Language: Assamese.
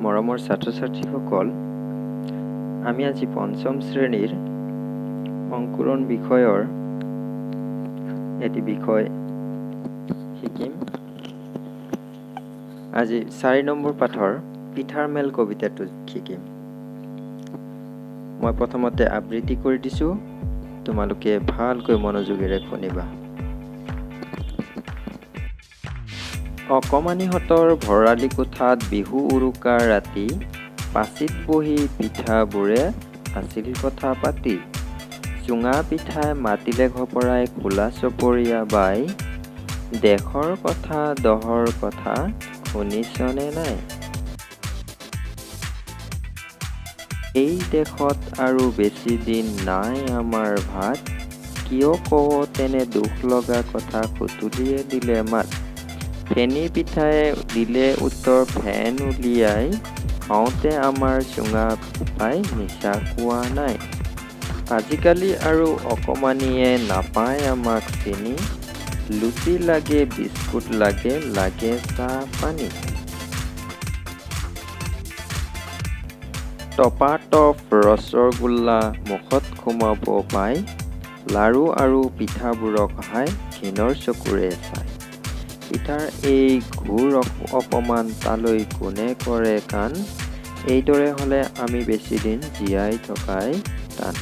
মৰমৰ ছাত্ৰ-ছাত্ৰীসকল, আমি আজি পঞ্চম শ্ৰেণীৰ অংকুৰণ বিষয়ৰ এটি বিষয় শিকিম। আজি 4 নম্বৰ পাঠৰ পিঠাৰ মেল কবিতাটো শিকিম। মই প্ৰথমতে আবৃত্তি কৰি দিছোঁ, তোমালোকে ভালকৈ মনোযোগেৰে শুনিবা। অকমানিহঁতৰ ভৰালি কোঠাত বিহু উৰুকাৰ ৰাতি, পাচিত বহি পিঠাবোৰে আছিল কথা পাতি। চুঙা পিঠাই মাতিলে ঘপৰাই খোলা চপৰীয়া বাই, দেশৰ কথা দহৰ কথা শুনিছনে নাই? এই দেশত আৰু বেছি দিন নাই আমাৰ ভাত, কিয় কৱ তেনে দুখ লগা কথা সুতুলিয়ে দিলে মাত। ফেনী পিঠাই দিলে উত্তৰ ফেন উলিয়াই, খাওঁতে আমাৰ চুঙা পাই মিছা কোৱা নাই। আজিকালি আৰু অকমানিয়ে নাপায় আমাক চিনি, লুচি লাগে বিস্কুট লাগে, লাগে চাহ পানী। টপাটপ ৰসগোল্লা মুখত সোমাব পাই, লাৰু আৰু পিঠাবোৰক হাই ঘিণৰ চকুৰে চাই। পিঠাৰ এই ঘোৰ অপমান তালৈ কোনে কৰে কাণ, এইদৰে হ'লে আমি বেছিদিন জীয়াই থকাই টান।